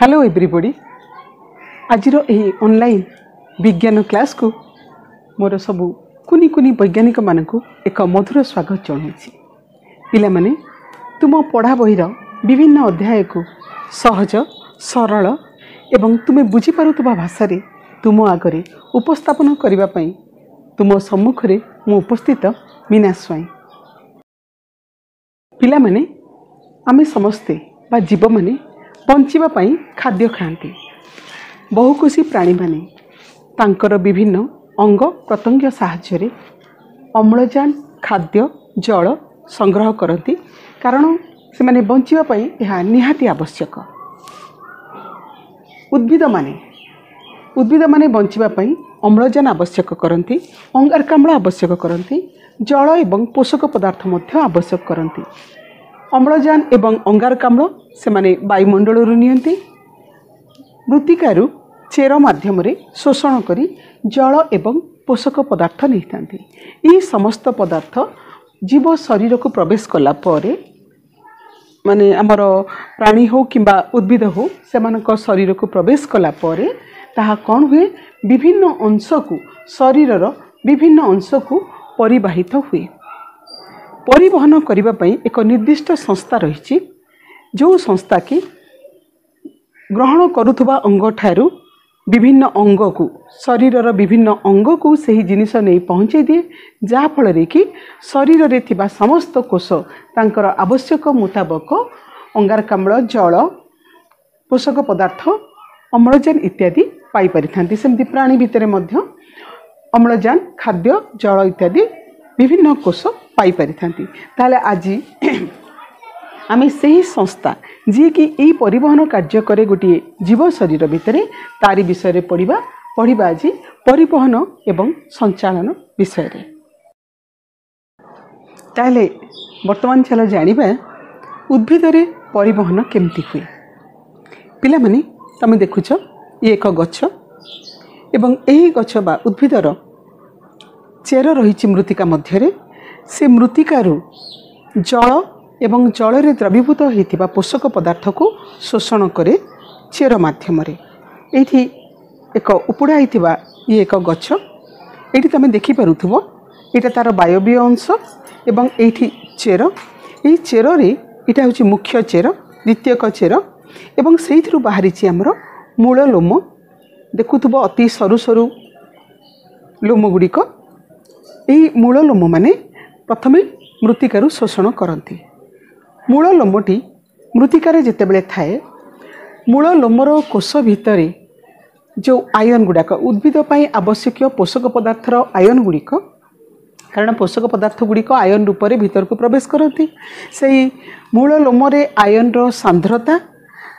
Hello everybody आज online विज्ञान class को मोर सबू कुनी कुनी वैज्ञानिक मानक एक मधुर स्वागत जनाऊँगी। पिला माने तुम पढ़ा बहीर विभिन्न अध्याय को सहज सरल एवं तुमे बुझीपारुवा भाषा रे तुम आगरे उपस्थापन करने तुम सम्मुख रे मु उपस्थित मीना स्वाई। पिला माने आमे समस्ते बा जीव माने बंचिबा पई खाद्य खाती। बहुकोशी प्राणी माने तांकर विभिन्न अंग प्रत्यंग साहाय्य अम्लजान खाद्य जल संग्रह करती, कारण से माने बंचिबा पई यह निहाती आवश्यक। उद्भिद माने बंचिबा पई अम्लजान आवश्यक करती, अंगारकाम्ल आवश्यक करती, जल एवं पोषक पदार्थ मध्य आवश्यक करती। अम्लजान एवं अंगारकाम्ल से माने वायुमंडल नियंती, मृत्तिकारु चेर माध्यम शोषण करी जल एवं पोषक पदार्थ नहीं थांती। ये समस्त पदार्थ जीव शरीर को प्रवेश कला परे माने आमर प्राणी हो किंबा उद्भिद हो से शरीर को प्रवेश कला परे ताहा कौन हुए विभिन्न अंश को शरीरर विभिन्न अंश को परिवाहित हुए। परिवहन करिबा पई एक निर्दिष्ट संस्था रही, जो संस्था की ग्रहण करुथुबा अंग ठारू विभिन्न अंग को शरीरर विभिन्न अंग को सही जिनिस नहीं पहुँचे दिए, जहा फल कि शरीर रे थिबा समस्त कोष तांकर आवश्यक मुताबक अंगारकाम्ल जल पोषक पदार्थ अम्लजान इत्यादि पाई परिथांती। सेमती प्राणी भितर मध्य अम्लजान खाद्य जल इत्यादि विभिन्न कोष पाई परिथांती। ताले आज आमे सही संस्था जी कि यही परिवहन कार्य करे गोटे जीव शरीर भितर तारी विषय पढ़ा आज परिवहन एवं संचालन विषय रे। ताले वर्तमान चलो जानिबा उद्भिद रे परिवहन केमती हुए। पिला माने तमे देखुछ ये एक गछ एवं यही गछ बा उद्भिदर चेर रही मृत्तिका मध्य से मृत्तिकारु जल एवं जल रे द्रवीभूत होता पोषक पदार्थ को शोषण करे चेर माध्यम एठी एक उपुड़ा होता ये एक गछ ये तुम देखिपरुव यहाँ तार वायवीय अंश एवं ये चेर यही चेर रे यहाँ हूँ मुख्य चेर द्वितीयक चेर एवं से बाहरी आमर मूल लोम देखुव अति सरु सरु लोम गुड़िक यही मूल लोम माने प्रथमे मृत्तिकारु शोषण करती। मूल लोमटी मृत्तिकार जितेबले थाए मूल लोमर कोष भितर जो आयन गुड़ाक उद्भिद पाई आवश्यक पोषक पदार्थर आयन गुड़िक, कारण पोषक पदार्थ गुड़िक आयन रूप से भीतर को प्रवेश करती, से मूल लोमरे आयन रो सांद्रता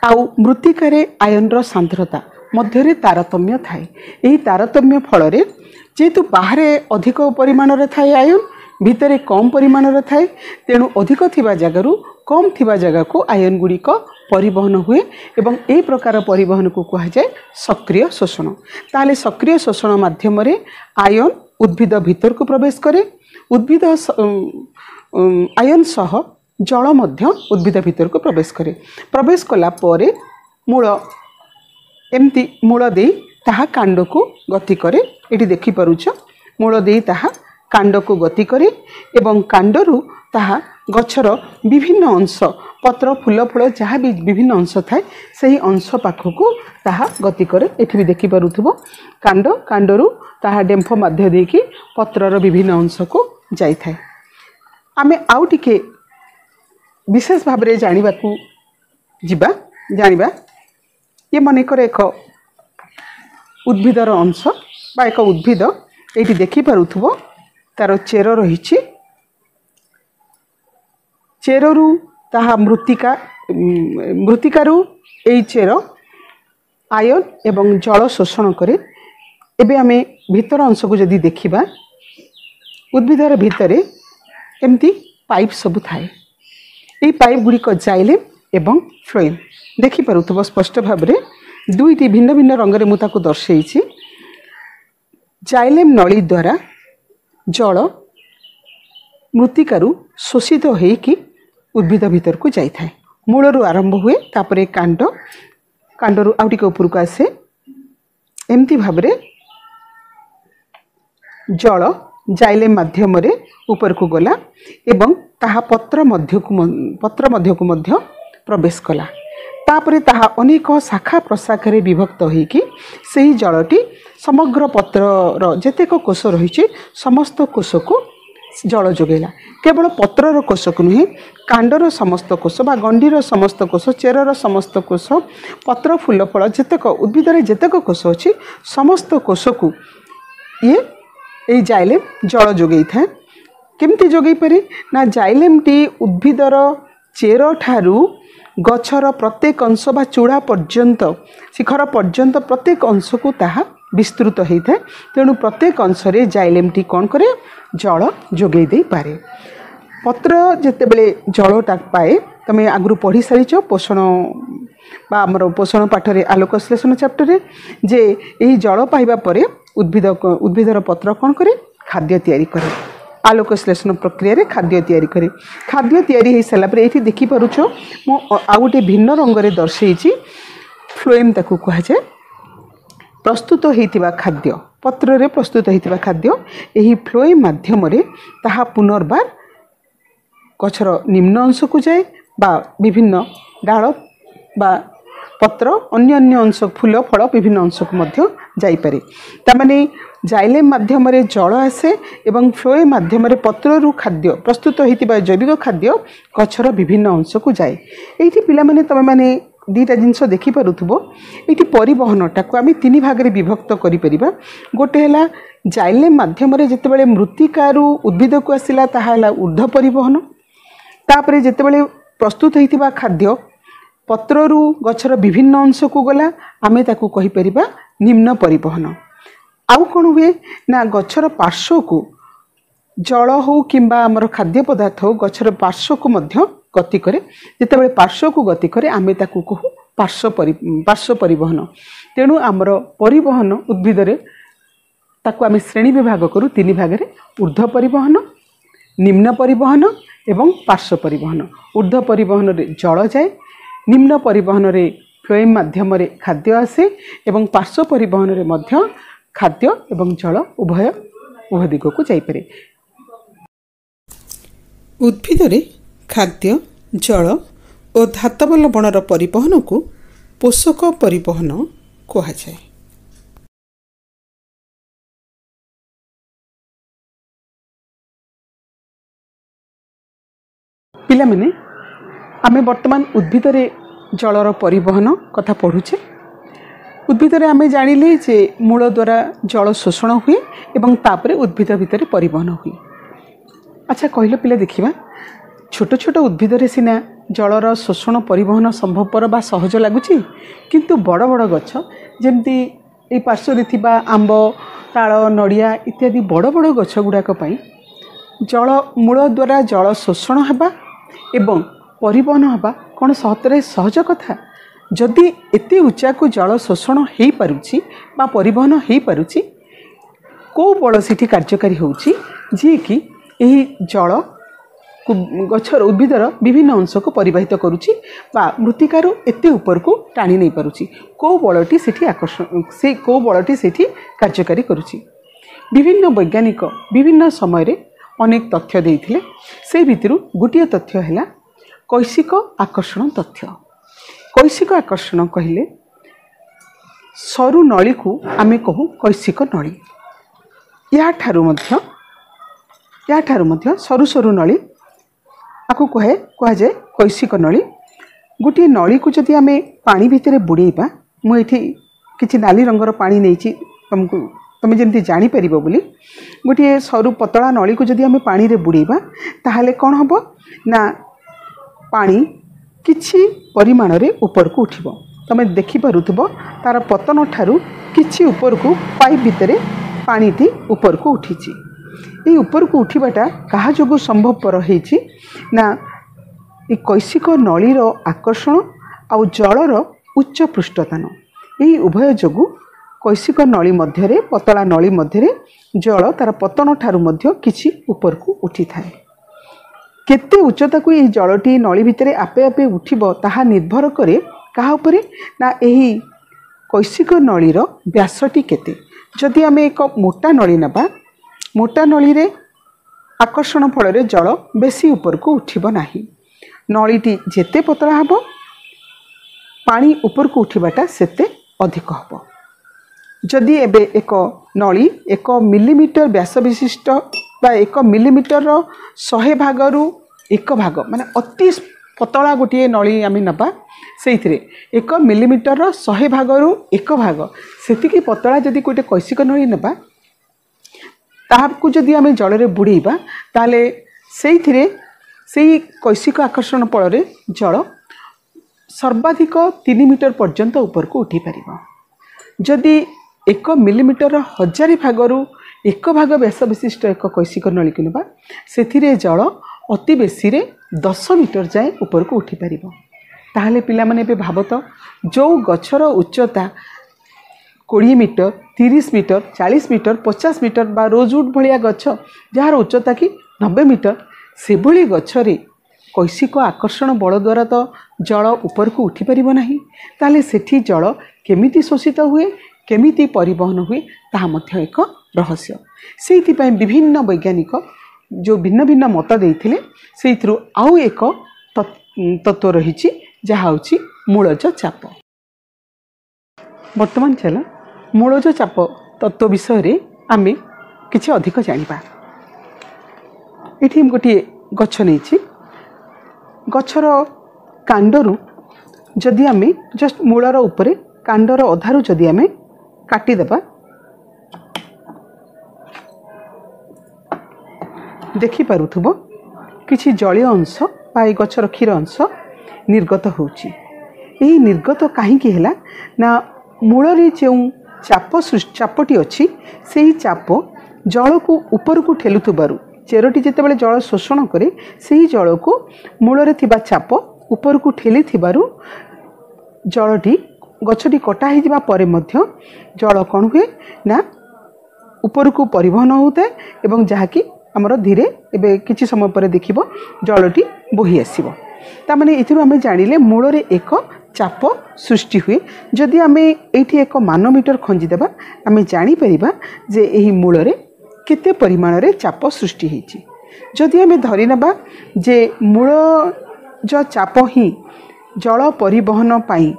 आउ मृत्तिकार आयन रो सांद्रता मध्य तारतम्य थाए। यही तारतम्य फल जेहेतु बाहर अधिक परिमाण थाए आयन भितर कम परिमाण थाए, तेणु अधिक थिबा जगार कम थिबा जगह को आयन गुड़िक परिवहन हुए एवं ए प्रकार परिवहन को कहा जाए सक्रिय शोषण। ताले सक्रिय शोषण माध्यम आयन उद्भिद भीतर को प्रवेश करे, उद्भिद आयन सह जल मध्य उद्भिद भीतर को प्रवेश करे। प्रवेश कला परे मूल एमती मूल दे ताहा कांड को गति करे। एटी देखि परुछ मूल दे ताहा कांड को गति करे एवं कांडरू ताहा गछर विभिन्न अंश पत्र फूल फल जहाँ भी विभिन्न अंश थाए सही अंश पाखक ताहा गति करे। एठी भी देखि परुथबो कांड कांडरू ताहा डेम्फ माध्य देकी पत्रर विभिन्न अंश को जाई थाए। आमे आउ टिके विशेष भाव में जानिबाकू जिबा जानिबा ये मनेकर एक उद्भिदर अंश बा एक उद्भिद एठी देखि परुथबो तार चेर रही, चेरु ताहा मृत्तिकारु यही चेर आयन एवं जल शोषण करे। एबे आमे भीतर अंश को जदि देखिबा उद्भिदर भितर एमती पाइप सबु थाए। यही पाइप गुड़िक जाइलेम एवं फ्लोएम देखि परुथबो स्पष्ट भाव में दुईटी भिन्न भिन्न रंग में मुझे दर्शेइछि। जाइलेम नली द्वारा जल मृत्तिकारु शोषित होइकि उद्भिद भीतर को जाई थाए। मूलरू आरंभ हुए तापरे कांड कांडरू आउ टिके उपरको आसे एमती भाबरे जल जाइलेम माध्यम रे ऊपर को गला एवं ताहा पत्र मध्यकु मध्य प्रवेश कला तापरे ताहा अनेक शाखा प्रशाखा रे विभक्त होइकी सही जलटी समग्र पत्र जेतेक कोष रही समस्त कोष को जल जोगेला केवल पत्रर कोष को नुहे कांडर समस्त कोष बा गंडीर समस्त कोष चेरर समस्त कोष पत्र फूल फल जेतेक उद्भिदरे जेतेक कोष अछि समस्त कोष को ये जाइलेम जल जोगई थाए केमती जोगई पारे ना जाइलेम टी उद्भिदर चेर ठारू गछर प्रत्येक अंश बा चूड़ा पर्यंत शिखर पर्यंत प्रत्येक अंश को ताहा विस्तृत होता है तेणु प्रत्येक अंश रे जाइलेम टी कौन करे जल जोगई दे पारे पत्र जेते बेले जलटा पाए तमे आगु पढ़ी सारिच पोषण बा आमर पोषण पाठ रे आलोक श्लेषण चैप्टर रे जे एही जल पाइबा परे उद्भिदर पत्र कौन करे खाद्य तैयारी करे आलोक श्लेषण प्रक्रिया रे खाद्य तैयारी करे खाद्य तैयारी हो सारा पर ये देखिपुच मु आ गोटे भिन्न रंग रे दर्शेइछि फ्लोएम ताकू कह जाए प्रस्तुत होइतिबा खाद्य पत्र रे प्रस्तुत होइतिबा खाद्य एही फ्लोएम माध्यम रे ताहा पुनर्बार गछर निम्न अंश को जाए बा विभिन्न डाल बा पत्र अन्य अन्य अंश फूल फल विभिन्न अंश को मध्य जाई पारे तामाने जाइलेम माध्यम रे जल आसे एवं फ्लोएम माध्यम रे पत्र रु खाद्य प्रस्तुत होइतिबा जैविक खाद्य गछर विभिन्न अंश को जाए एठी पिला माने तमे माने दीटा जिनस देखि पारुथबो एठी परिवहनटा को आमे तीन भाग रे विभक्त करि परिबा गोटे हला जाइलेम माध्यम रे जेते बेले मृत्तिकारु उद्भिद को आसिला ताहा हला ऊर्ध्व परिवहन तापरे जेते बेले प्रस्तुत होइतिबा खाद्य पत्ररू गछर विभिन्न अंश को गला आमे ताकू कहि परिबा निम्न परिवहन आउ कौन हुए ना गछर पार्श्व को जल हो किंबा आमर खाद्य पदार्थ हो गछर पार्श्व को मध्य गति करे जिते बळे पार्श्व को गति करे आमे ताकू कहू पार्श्व परिवहन तेणु आमर परिवहन उद्भिद रे ताकू आमे श्रेणी विभाग करू तीन भाग रे ऊर्ध्व परिवहन निम्न परिवहन एवं पार्श्व परिवहन ऊर्ध्व परिवहन रे जल जाए निम्न परिवहन रे फ्लोएम माध्यम रे खाद्य आसे एवं पार्श्व परिवहन रे मध्य खाद्य एवं जल उभय दिग को जाई पारे उद्भिद रे खाद्य जल और धातव लवणर परिवहन को पोषक परिवहन कहा जाए। पिला माने आमे वर्तमान उद्भिद रे जलर परिवहन कथा पढ़ुचे उद्भिद रे आमे जानिले जे मूल द्वारा जल शोषण हुए एवं तापरे उद्भिद भितर परिवहन हुए। अच्छा कहले पिला देखिबा छोट छोट उद्भिद रे सिना जलर शोषण परिवहन संभवपर बा सहज लगुची किंतु बड़ बड़ गछ जेमती ए पार्श्व रे थिबा आंब ताळ नड़िया इत्यादि बड़ बड़ गछ गुडाक पई जल मूल द्वारा जल शोषण हेबा एवं परिवहन हेबा कौन सतरे सहज कथा जदि एते उच्चा को जल शोषण हो पारुछि बा परिवहन हो पारुछि को बल सिठी कार्यकारी होउछि जे कि एही जल गछर उद्भिदर विभिन्न अंश को परिवाहित करुछि बा मृत्तिकार एते ऊपर को टाणी नहीं पारुछि को बलटी सिठी आकर्षण से को बलटी सिठी कार्यकारी करुछि। विभिन्न वैज्ञानिक विभिन्न समय रे अनेक तथ्य देइथिले से भितरु गोटिए तथ्य हैला कैशिक आकर्षण तथ्य। कैशिक आकर्षण कहले सरु नली को आमे कहू कैशिक नली या ठारू मध्य सरु सरु नली आकु कह जाए कैशिक नली। गोटे नली को जदि आमे पानी भितर बुड़ेबा मु एठी किछि नाली रंगर पानी नेछि तुमको तुम जमी जापर बोली गोटे सरु पतला नली को जदि आमे पानी रे बुड़ेबा ताहले कौन हम ना पानी किछि परिमाण रे ऊपर को उठिबो तमे देखि पारुथबो तार पतन ठारू किछि ऊपर को पाइप भितरे पानीटी ऊपर को उठिछि। ए ऊपर को उठिबाटा कहा जोगु संभवपर हेछि ना ए कैशिक नलीर आकर्षण आउ जलर उच्च पृष्ठतान यही उभय जोगु कैशिक नली मध्यरे पतला नली मध्यरे जल तार पतन ठारू मध्य किछि ऊपर को उठी थाए। केते उच्चता को यह जलटी नली भितरे आपे आपे उठिबो ताहा निर्भर करे कहा उपरे ना यही कैसिक नलीर व्यासटी केते। जदि आम एक मोटा नली नबा, मोटा नली रे आकर्षण फल जल बेसी ऊपर को उठिब नाही। नलीटी जेते पतला हबो पानी ऊपर को उठिबाटा सेते अधिक हबो। जदि एबे एक नली 1 मिलीमीटर व्यास विशिष्ट बा 1 मिलीमीटर 100 भागरु 1 भाग माने अति पतला गोटे नली आम नबा, से 1 मिलीमीटर 100 भागरु 1 भाग सेतिकी पतला जदि गोटे कैसिक नली नबा, ताहाकु जदि आम जल रे बुड़ेबा ताले सेइथिरे सेई कैसिक आकर्षण फल जल सर्वाधिक 3 मीटर पर्यंत ऊपर को उठी पारिबा। जदि 1 मिलीमीटर 1000 भागरु 1 भाग व्यास विशिष्ट एक कैसिक नली को नबा, सेथिरे जल अति बेसी रे 10 मीटर जाए ऊपर को उठी पारिबो। ताहले पिला माने बे भाबत जो गछर उच्चता 20 मीटर 30 मीटर 40 मीटर 50 मीटर बा रोजवुड भलिया गछ जार उच्चता कि 90 मीटर, से भली गछरे कैसिक आकर्षण बल द्वारा तो जल ऊपर को उठी पारिबो नाही। ताले सेठी जल केमिति शोषित हुए, केमिति परिवहन हुए, ताहा मध्य एक रहस्य। सेइथिपाई विभिन्न वैज्ञानिक जो भिन्न भिन्न मत देइथिले, सेइथिरु आउ एक तत्व रहिछि जहा होछि मूलज चाप। वर्तमान चला मूलज चाप तत्व विषय रे आमे किछि अधिक जानिबा। एठी हम गोटे गछ नेछि, गछर कांडरू जदि आमे जस्ट मूलर उपरे कांडर अधारू जदि आमे काटी देबा, देखि पारुथबो किछि जलीय अंश बा गछर क्षीर अंश निर्गत होउछि। एही निर्गत काहीकि हैला ना मूल रे जे चापटी अछि सेही चाप जल को ऊपर को ठेलुथबारु चेरटी जेतेबेले जल शोषण करे सेही जल को मूल रे थिबा चाप ऊपर को ठेली थिबारु जलटी गछटी कटा ही जिबा परे मध्य जल कौन हुए ना ऊपर को परिवहन होता है एवं जहाँकि आमर धीरे एबे किछि समय पर देखिबो जलटी बोही आसीबो। ता माने इथिरु आमे जानिले मूल रे एक चाप सृष्टि हुए। जदि आमे एठी एक मानोमीटर खंजी देबा आमे जानि परिबा जे एही मूल रे केते परिमाण रे चाप सृष्टि हेछि। जदि आमे धरि नबा जे मूल जो चाप ही जल परिवहन पाई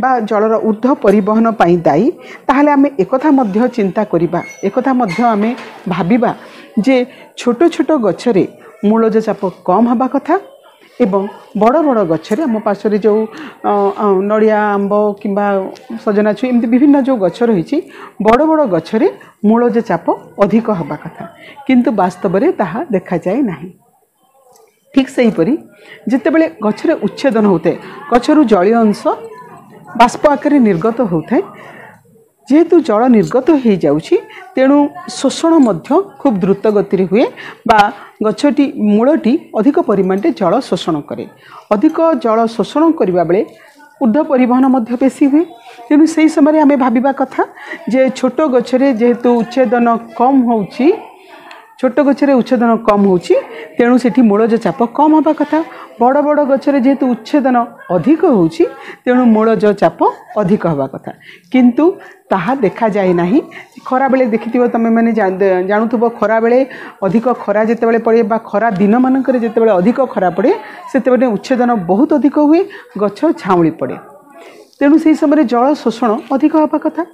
बा जलर ऊर्ध्व परिवहन पाई दायी, ताहले आमे एकथा मध्य चिंता करिबा, एकथा मध्य आमे भाबिबा जे छोट छोट गछरे मूलज चाप कम हबा कथा एवं बड़ बड़ गछरे आम पार्श्व जो नड़िया आंब किंबा सजना छुई एमती विभिन्न जो गछ रही बड़ बड़ गछरे मूलज चाप अधिक हबा कथा, किंतु वास्तव में ताहा देखा जाए नहीं। ठीक सेहीपरि जितेबले गछरे उच्छेदन होते गछरु जलीय अंश बाष्प आकार निर्गत होता है, जेहेतु जल निर्गत हो जाउछि तेणु शोषण मध्य खूब द्रुत गति हुए बा गछटी मूलटी अधिक परिमाण जल शोषण करे। अधिक जल शोषण करबा बेले ऊर्ध्व परिवहन मध्य बेसी हुए। तेणु से समय आमे भाबिबा कथा जे छोट गछरे जेहेतु उच्छेदन कम होउछि, छोट गछरे उच्छेदन कम होउछि तेणु सेठी मूलज चाप कम हबा कथा। बड़ बड़ गछरे जेहेतु उच्छेदन अधिक होउछि तेणु मूलज चाप अधिक हबा कथा, किंतु ताहा देखा जाए नहीं। खरा बेले देखिथिबो तमे माने जानुथबो खरा बेले अधिक खरा जेतेबेले पड़े बा खरा दिन मानकरे जेतेबेले अधिक खरा पड़े सेतेबेले उच्छेदन बहुत अधिक हुए, गछ झाउली पड़े। तेणु से समय जल शोषण अधिक हबा कथा।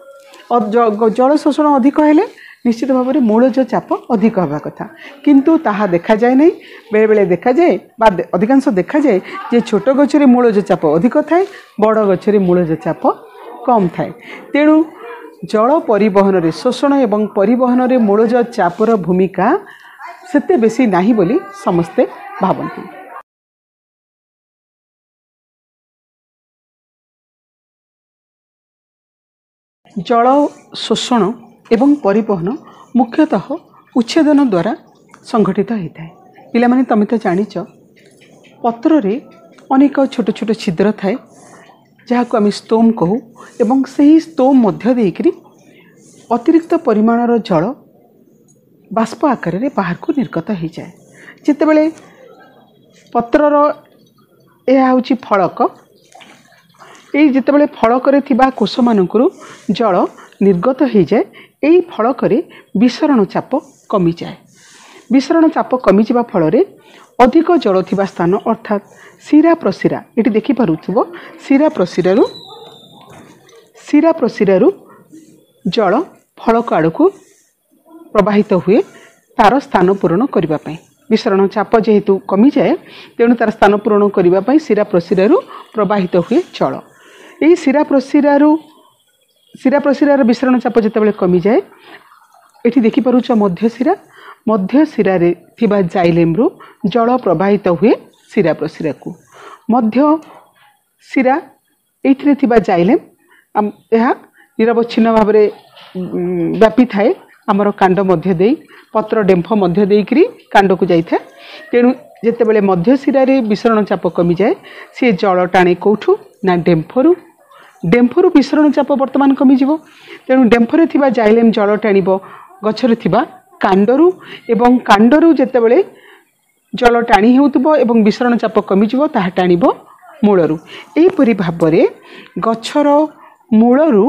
जल शोषण अधिक हेले निश्चित भाव में मूलज चाप अधिक हवा कथा, किंतु ताहा देखा जाए नहीं। बेले बेले देखा जाए बा अधिकांश देखा जाए जे छोट गछरे मूलज चाप अधिक थाए, बड़ गछरे मूलज चाप कम थाए। तेणु जल परिवहन रे शोषण एवं परिवहन रे मूलज चापर भूमिका सेते बेसी नाही बोली समस्ते भावन्ति। जल शोषण एवं परिवहन मुख्यतः उच्छेदन द्वारा संघटित होता है। पिला माने तमे तो जानिच पत्र रे अनेक छोट छोट छिद्र थाए जहाँ को आम स्तोम कहू, एवं सही स्तोम मध्य देकरी अतिरिक्त परिमाणर जल बाष्प आकार रे बाहर को निर्गत हो जाए। जितेबले पत्रर यह हूँ फलक, এই যেତେବେଳେ ଫଳକରେ ଥିବା କୋଷମାନଙ୍କରୁ ଜଳ ନିର୍ଗତ ହୋଇଯାଏ ଏହି ଫଳକରେ ବିସରଣ ଚାପ କମିଯାଏ। ବିସରଣ ଚାପ କମିଯିବା ଫଳରେ ଅଧିକ ଜଳ ଥିବା ସ୍ଥାନ ଅର୍ଥାତ୍ ଶିରା ପ୍ରଶିରା ଏଠି ଦେଖିପାରୁଥିବ ଶିରା ପ୍ରଶିରାରୁ ଜଳ ଫଳକ ଆଡ଼କୁ ପ୍ରବାହିତ ହୁଏ ତାର ସ୍ଥାନ ପୂରଣ କରିବା ପାଇଁ। ବିସରଣ ଚାପ ଯେହେତୁ କମିଯାଏ ତେଣୁ ତାର ସ୍ଥାନ ପୂରଣ କରିବା ପାଇଁ ଶିରା ପ୍ରଶିରାରୁ ପ୍ରବାହିତ ହୁଏ ଜଳ। ଏହି ଶିରା ପ୍ରଶିରାର ବିସରଣ ଚାପ ଯେତେବେଳେ କମିଯାଏ ଏଠି ଦେଖିପାରୁଛ ମଧ୍ୟ ଶିରାରେ ଥିବା ଜାଇଲେମ୍ରୁ ଜଳ ପ୍ରବାହିତ ହୁଏ ଶିରା ପ୍ରଶିରାକୁ। ମଧ୍ୟ ଶିରା ଏଇଥିରେ ଥିବା ଜାଇଲେମ୍ ଏହା ନିରବଚ୍ଛିନ୍ନ ଭାବରେ ବ୍ୟାପି ଥାଏ ଆମର କାଣ୍ଡ ମଧ୍ୟ ଦେଇ ପତ୍ର ଡେମ୍ଫ ମଧ୍ୟ ଦେଇକରି କାଣ୍ଡକୁ ଯାଇଥାଏ। ତେଣୁ ଯେତେବେଳେ ମଧ୍ୟ ଶିରାରେ ବିସରଣ ଚାପ କମିଯାଏ ସିଏ ଜଳ ଟାଣେ କେଉଁଠୁ ନା ଡେମ୍ଫରୁ ବିସରଣ ଚାପ ବର୍ତ୍ତମାନ କମିଯିବ। ତେଣୁ ଡେମ୍ଫରେ ଥିବା ଜାଇଲେମ୍ ଜଳ ଟାଣିବ ଗଛରେ ଥିବା କାଣ୍ଡରୁ ଏବଂ କାଣ୍ଡରୁ ଯେତେବେଳେ ଜଳ ଟାଣି ହେଉଥିବ ଏବଂ ବିସରଣ ଚାପ କମିଯିବ ତାହା ଟାଣିବ ମୂଳରୁ। ଏହିପରି ଭାବରେ ଗଛର ମୂଳରୁ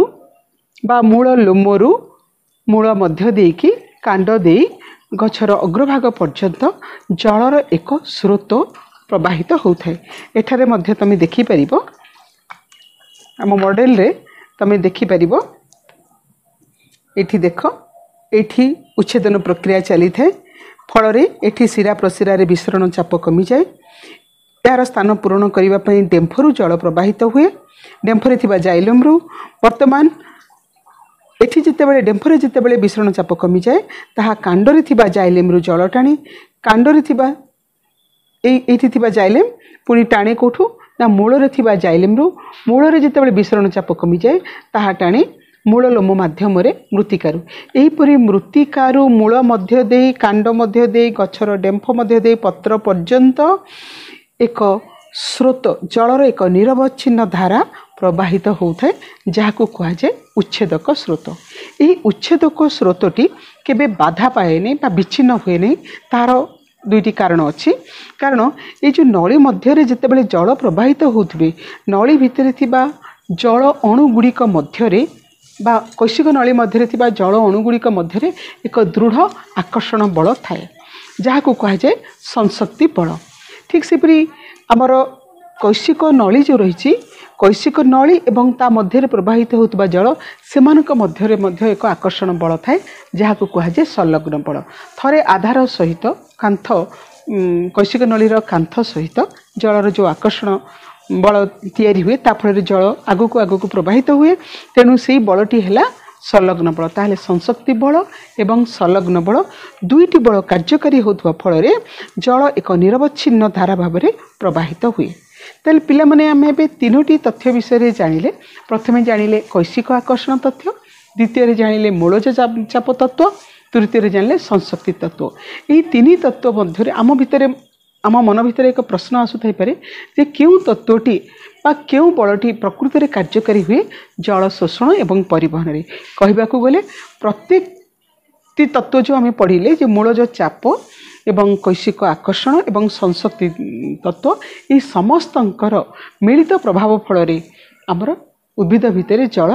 ବା ମୂଳ ଲୋମରୁ ମୂଳ ମଧ୍ୟ ଦେଇକି କାଣ୍ଡ ଦେଇ ଗଛର ଅଗ୍ରଭାଗ ପର୍ଯ୍ୟନ୍ତ ଜଳର ଏକ ସ୍ରୋତ ପ୍ରବାହିତ ହେଉଥାଏ। ଏଠାରେ ମଧ୍ୟ ତୁମେ ଦେଖିପାରିବ ଆମ ମଡେଲରେ ତୁମେ ଦେଖିପାରିବ ଏଠି ଦେଖ ଏଠି ଉଚ୍ଛେଦନ ପ୍ରକ୍ରିୟା ଚାଲିଥାଏ ଫଳରେ ଏଠି ଶିରା ପ୍ରଶିରାରେ ବିସରଣ ଚାପ କମିଯାଏ। ଏହାର ସ୍ଥାନ ପୂରଣ କରିବା ପାଇଁ ଡେମ୍ଫରୁ ଜଳ ପ୍ରବାହିତ ହୁଏ ଡେମ୍ଫରେ ଥିବା ଜାଇଲେମ୍ରୁ ବର୍ତ୍ତମାନ ଏଠି ଯେତେବେଳେ ବିସରଣ ଚାପ କମିଯାଏ ତାହା କାଣ୍ଡରେ ଥିବା ଜାଇଲେମ୍ରୁ ଜଳ ଟାଣି କାଣ୍ଡରେ ଥିବା ଏଇଠି ଥିବା ଜାଇଲେମ୍ ପୁଣି ଟାଣେ କେଉଁଠୁ ନା ମୂଳରେ ଥିବା ଜାଇଲେମ୍ରୁ ମୂଳରେ ଯେତେବେଳେ ବିସରଣ ଚାପ କମିଯାଏ ତାହା ଟାଣେ ମୂଳ ଲୋମ ମାଧ୍ୟମରେ ମୃତ୍ତିକାରୁ। ଏହିପରି ମୃତ୍ତିକାରୁ ମୂଳ ମଧ୍ୟ ଦେଇ କାଣ୍ଡ ମଧ୍ୟ ଦେଇ ଗଛର ଡେମ୍ଫ ମଧ୍ୟ ଦେଇ ପତ୍ର ପର୍ଯ୍ୟନ୍ତ ଏକ ସ୍ରୋତ ଜଳର ଏକ ନିରବଚ୍ଛିନ୍ନ ଧାରା ପ୍ରବାହିତ ହେଉଥାଏ ଯାହାକୁ କୁହାଯାଏ ଉଚ୍ଛେଦକ ସ୍ରୋତ। ଏହି ଉଚ୍ଛେଦକ ସ୍ରୋତଟି କେବେ ବାଧା ପାଏ ନାହିଁ ବା ବିଚ୍ଛିନ୍ନ ହୁଏ ନାହିଁ। ତାହାର ଦୁଇଟି କାରଣ ଅଛି। କାରଣ এই ଯେଉଁ ନଳୀ ମଧ୍ୟରେ ଯେତେବେଳେ ଜଳ ପ୍ରବାହିତ ହେଉଥିବେ ନଳୀ ଭିତରେ ଥିବା ଜଳ ଅଣୁଗୁଡ଼ିକ ମଧ୍ୟରେ ବା କୈଶିକ ନଳୀ ମଧ୍ୟରେ ଥିବା ଜଳ ଅଣୁଗୁଡ଼ିକ ମଧ୍ୟରେ ଏକ ଦୃଢ଼ ଆକର୍ଷଣ ବଳ ଥାଏ ଯାହାକୁ କୁହାଯାଏ ସଂଶକ୍ତି ବଳ। ଠିକ୍ ସେପରି ଆମର କୈଶିକ ନଳୀ ଯେଉଁ ରହିଛି କୈଶିକ ନଳୀ ଏବଂ ତା ମଧ୍ୟରେ ପ୍ରବାହିତ ହେଉଥିବା ଜଳ ସେମାନଙ୍କ ମଧ୍ୟରେ ମଧ୍ୟ ଏକ ଆକର୍ଷଣ ବଳ ଥାଏ ଯାହାକୁ କୁହାଯାଏ ସଂଲଗ୍ନ ବଳ। ଥରେ ଆଧାର ସହିତ କାନ୍ଥ କୈଶିକ ନଳୀର କାନ୍ଥ ସହିତ ଜଳର ଯେଉଁ ଆକର୍ଷଣ ବଳ ତିଆରି ହୁଏ ତା ଫଳରେ ଜଳ ଆଗକୁ ପ୍ରବାହିତ ହୁଏ ତେଣୁ ସେହି ବଳଟି ହେଲା ସଂଲଗ୍ନ ବଳ। ତାହେଲେ ସଂଶକ୍ତି ବଳ ଏବଂ ସଂଲଗ୍ନ ବଳ ଦୁଇଟି ବଳ କାର୍ଯ୍ୟକାରୀ ହେଉଥିବା ଫଳରେ ଜଳ ଏକ ନିରବଚ୍ଛିନ୍ନ ଧାରା ଭାବରେ ପ୍ରବାହିତ ହୁଏ। ତାହେଲେ ପିଲାମାନେ ଆମେ ଏବେ ତିନୋଟି ତଥ୍ୟ ବିଷୟରେ ଜାଣିଲେ। ପ୍ରଥମେ ଜାଣିଲେ କୈଶିକ ଆକର୍ଷଣ ତଥ୍ୟ, ଦ୍ୱିତୀୟରେ ଜାଣିଲେ ମୂଳଜ ଚାପ ତତ୍ତ୍ୱ, ତୃତୀୟରେ ଜାଣିଲେ ସଂଶକ୍ତି ତତ୍ତ୍ୱ। ଏହି ତିନି ତତ୍ତ୍ୱ ମଧ୍ୟରେ ଆମ ମନ ଭିତରେ ଏକ ପ୍ରଶ୍ନ ଆସୁଥାଇପାରେ ଯେ କେଉଁ ତତ୍ତ୍ୱଟି ବା କେଉଁ ବଳଟି ପ୍ରକୃତରେ କାର୍ଯ୍ୟକାରୀ ହୁଏ ଜଳ ଶୋଷଣ ଏବଂ ପରିବହନରେ। କହିବାକୁ ଗଲେ ପ୍ରତ୍ୟେକଟି ତତ୍ତ୍ୱ ଯେଉଁ ଆମେ ପଢ଼ିଲେ ଯେ ମୂଳଜ ଚାପ ଏବଂ କୈଶିକ ଆକର୍ଷଣ ଏବଂ ସଂଶକ୍ତି ତତ୍ତ୍ୱ ଏହି ସମସ୍ତଙ୍କର ମିଳିତ ପ୍ରଭାବ ଫଳରେ ଆମର ଉଦ୍ଭିଦ ଭିତରେ ଜଳ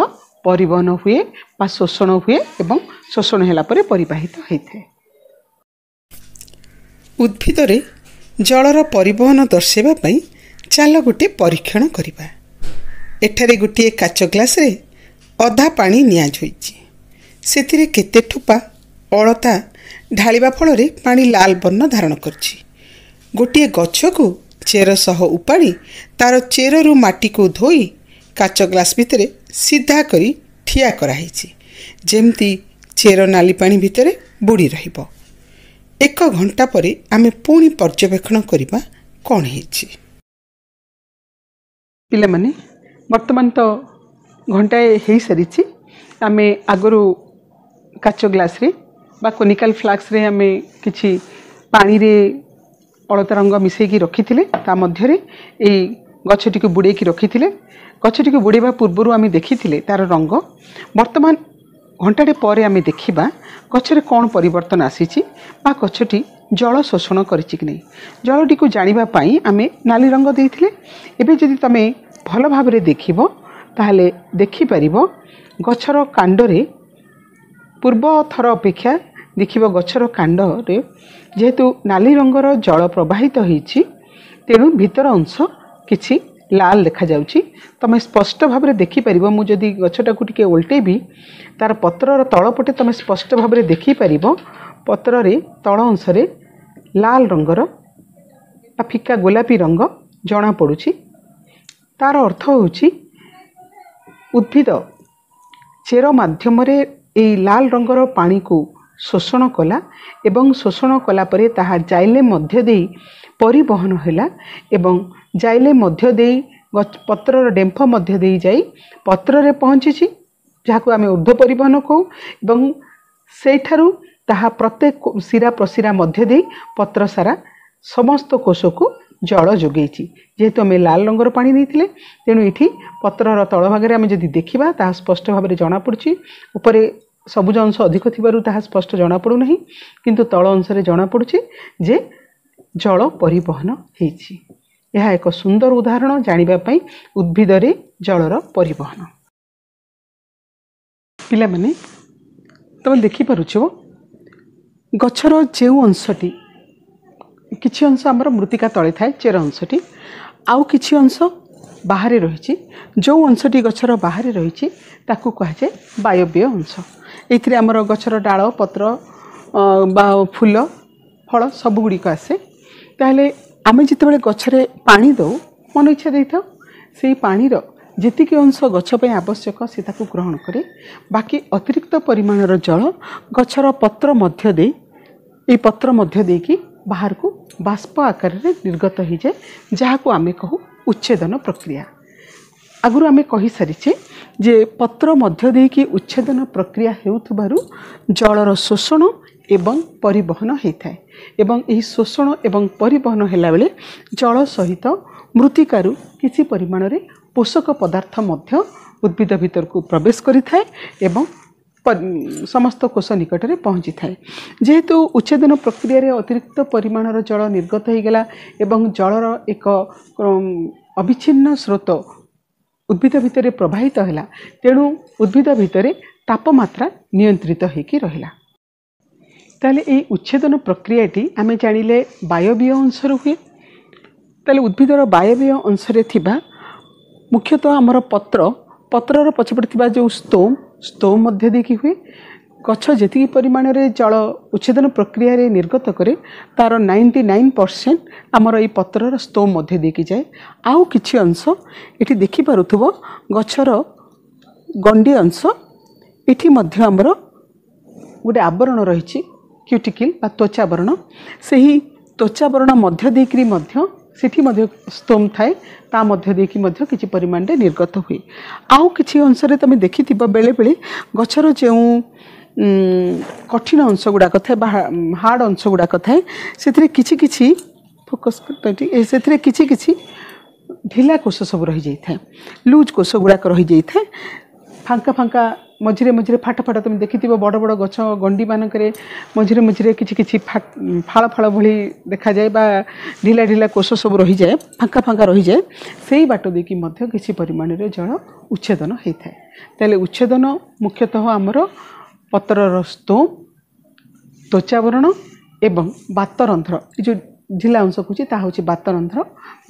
ପରିବହନ ହୁଏ ବା ଶୋଷଣ ହୁଏ ଏବଂ ଶୋଷଣ ହେଲା ପରେ ପରିବାହିତ ହୋଇଥାଏ। ଉଦ୍ଭିଦରେ ଜଳର ପରିବହନ ଦର୍ଶାଇବା ପାଇଁ ଚାଲ ଗୋଟିଏ ପରୀକ୍ଷଣ କରିବା। ଏଠାରେ ଗୋଟିଏ କାଚ ଗ୍ଲାସରେ ଅଧା ପାଣି ନିଆଯାଇଛି। ସେଥିରେ କେତେ ଠୋପା ଅଳତା ଢାଳିବା ଫଳରେ ପାଣି ଲାଲ ବର୍ଣ୍ଣ ଧାରଣ କରିଛି। ଗୋଟିଏ ଗଛକୁ ଚେର ସହ ଉପାଡ଼ି ତାର ଚେରରୁ ମାଟିକୁ ଧୋଇ କାଚ ଗ୍ଲାସ ଭିତରେ ସିଧା କରି ଠିଆ କରାହେଇଛି ଯେମିତି ଚେର ନାଲି ପାଣି ଭିତରେ ବୁଡ଼ି ରହିବ। 1 ଘଣ୍ଟା ପରେ ଆମେ ପୁଣି ପର୍ଯ୍ୟବେକ୍ଷଣ କରିବା କ'ଣ ହେଇଛି। ପିଲାମାନେ ବର୍ତ୍ତମାନ ତ ଘଣ୍ଟାଏ ହେଇସାରିଛି। ଆମେ ଆଗରୁ କାଚ ଗ୍ଲାସରେ ବା କୋନିକାଲ ଫ୍ଲାସ୍କରେ ଆମେ କିଛି ପାଣିରେ ଅଳତା ରଙ୍ଗ ମିଶାଇକି ରଖିଥିଲେ। ତା ମଧ୍ୟରେ ଏଇ ଗଛଟିକୁ ବୁଡ଼େଇକି ରଖିଥିଲେ। ଗଛଟିକୁ ବୁଡ଼େଇବା ପୂର୍ବରୁ ଆମେ ଦେଖିଥିଲେ ତାର ରଙ୍ଗ। ବର୍ତ୍ତମାନ ଘଣ୍ଟାଟେ ପରେ ଆମେ ଦେଖିବା ଗଛରେ କ'ଣ ପରିବର୍ତ୍ତନ ଆସିଛି ବା ଗଛଟି ଜଳ ଶୋଷଣ କରିଛି କି ନାହିଁ। ଜଳଟିକୁ ଜାଣିବା ପାଇଁ ଆମେ ନାଲି ରଙ୍ଗ ଦେଇଥିଲେ। ଏବେ ଯଦି ତୁମେ ଭଲ ଭାବରେ ଦେଖିବ ताहले देखि परिबो गछर कांडरे पूर्व थर अपेक्षा देखिबो गछर कांडरे जेहेतु नाली रंगर जल प्रवाहित होईछि तेणु भीतर अंश किछि लाल देखा जाउछि। तमे स्पष्ट भाव में देखि परिबो मु जदि गछटा को टिके उल्टेबी तार पत्रर तळपटे तमे स्पष्ट भाव में देखि परिबो पत्र रे तळ अंश रे लाल रंगर फिका गोलापी रंग जना पड़ुछि। तार अर्थ होछि उद्भिद चेर माध्यम रे एई लाल रंगर पानी को शोषण कला एवं शोषण कला परे ताहा जाइले मध्य देई परिवहन हैला एवं जाइले मध्य देई पत्रर डेम्फ मध्य देई जाई पत्र रे पहुँची जहाको आमे ऊर्ध्व परिवहन कहू एवं सेठारु ताहा प्रत्येक शिरा प्रशिरा मध्य देई पत्र सारा समस्त कोश को जल जोगेछि। जेहेतु आम लाल रंगर पानी नहीं तेणु ये पत्रर तल भागे आम जदि देखा ताहा स्पष्ट भाव में जना पड़ुछि उपरे सबुज अंश अधिक थिबारु ताहा स्पष्ट जना पड़ुना किंतु तल अंश रे जना पड़ुछि जे जल परिवहन हेछि। यह एक सुंदर उदाहरण जानिबा पई उद्भिद रे जलर परिवहन। पिला माने तुम देखि पारुछो गछर जेउ अंशटी किछि अंश आमर मृत्तिका तले थाए चेर अंशटी आउ किछि अंश बाहर रही जो अंशटी गछर बाहर रही ताकू कह जाए वायव्य अंश। एथिरे आमर गछर डाल पत्र बा फूल फल सबुगुड़िक आसे ताहले आमे जितेबाला गछरे पानी दौ मन इच्छा दे था से पानीर जेतिकी अंश गछ पे आवश्यक से ताकू ग्रहण करे बाकी अतिरिक्त परिमाणर जल गछर पत्र मध्य दे ए पत्र मध्य देकी बाहर को बाष्प आकार रे निर्गत हो जाए जहाँ को आमे कहू उच्छेदन प्रक्रिया। आगुरी आमे कही सारिचे जे पत्र मध्य देकी उच्छेदन प्रक्रिया हेउथबारु जलर शोषण एवं परिवहन होता है एवं यही शोषण एवं परिवहन हैला बेले जल सहित मृत्तिकारु किसी परिमाण रे पोषक पदार्थ मध्य उद्भिद भीतर को प्रवेश करि थाए एवं समस्त कोष निकट में पहुँची थाए। जेहेतु उच्छेदन प्रक्रिया रे अतिरिक्त परिमाणर जल निर्गत हो गला एवं जलर एक अविच्छिन्न स्रोत उद्भिद भितर प्रवाहित हैला तेणु उद्भिद भितर तापमात्रा नियंत्रित होइकी रहिला। ताले ए उच्छेदन प्रक्रियाटी आमे जानिले वायवीय अंश हुए। ताले उद्भिदर वायवीय अंश रे थिबा मुख्यतः आमर पत्रर पछपटे थिबा जो स्तोम मध्य देखी हुए गछ जेतिकी परिमाण रे जल उच्छेदन प्रक्रिया रे निर्गत करे तार 99% आमर ये पत्रर स्तोम मध्य देखी जाए। आउ किछि अंश एठी देखि पारुथबो गछर गंडी अंश एठी मध्य आमर गोटे आवरण रही क्यूटिकल बा त्वचावरण सही त्वचावरण मध्य देकरी मध्य सेठी मध्य स्तोम थाए ता मध्य देकी मध्य किछि परिमाण रे निर्गत हुए। आउ किछि अंश रे तमे देखिथिबो बेले बेले गछर जेउ कठिन अंश गुड़ाक थाए बा हार्ड अंश गुड़ाक थाए से किछि किछि फोकस से किछि किछि ढिला कोष सब रही जाए लूज कोष गुड़ाक रही जाए फांका फांका मझिरे मझिरे फाट फाट तुम देखि बड़ बड़ गछ गंडी मानक मझिरे मझिरे किछि किछि फाड़ फाड़ भली देखा जाए बा ढिला ढिला कोष सब रही जाए फांका फांका रही जाए से बाट देकी मध्य किछि परिमाण रे जल उच्छेदन होता है। ताले उच्छेदन मुख्यतः आमर पत्रर स्तोम त्वचावरण एवं बातरंध्र जो ढिला अंश कहूँ ता हूँ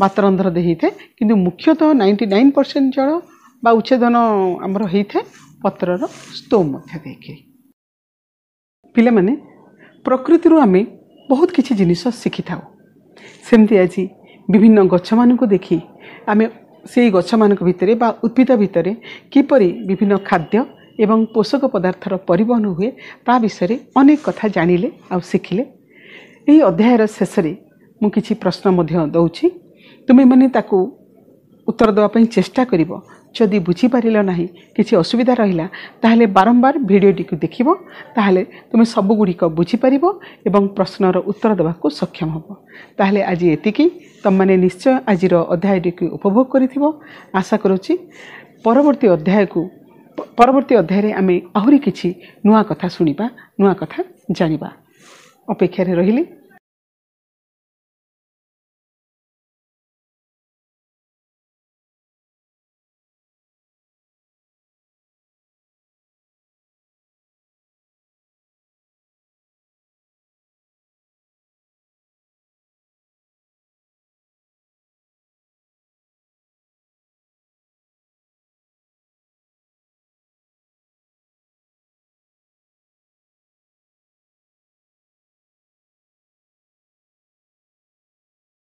बातरंध्र दे होता है किंतु मुख्यतः 99% जल बा उच्छेदन आमर होता है पत्रर स्तोम मध्य देखि। पिले माने प्रकृति आमे बहुत किछि जिनिस शिखि थाउ सेमती आज विभिन्न गछ मानक देखि आमे सेई गछ मानक भितरे बा उद्भिद भितरे किपरि विभिन्न खाद्य एवं पोषक पदार्थर परिवहन हुए ता विषय अनेक कथा जानिले आ शिखिले। यही अध्यायर शेष रे मु किछि प्रश्न मध्य दउछि तुमे माने ताकू उत्तर देवा पई चेष्टा करिवो जदि बुझी पारिल नाही किछि असुविधा रहिला ताहले बारंबार भिडियोटी को देखिबो ताहले तुमे सब गुडी को बुझी पारिबो एवं प्रश्नर उत्तर देवा को सक्षम हबो। ताहले आज एतिकी तम माने निश्चय आजिर अध्यायटी को उपभोग करिथिबो आशा करूछि। परवर्ती अध्याय रे आमे आहुरी किछि नुआ कथा सुनिबा नुआ कथा जानिबा अपेक्षा रे रहिली।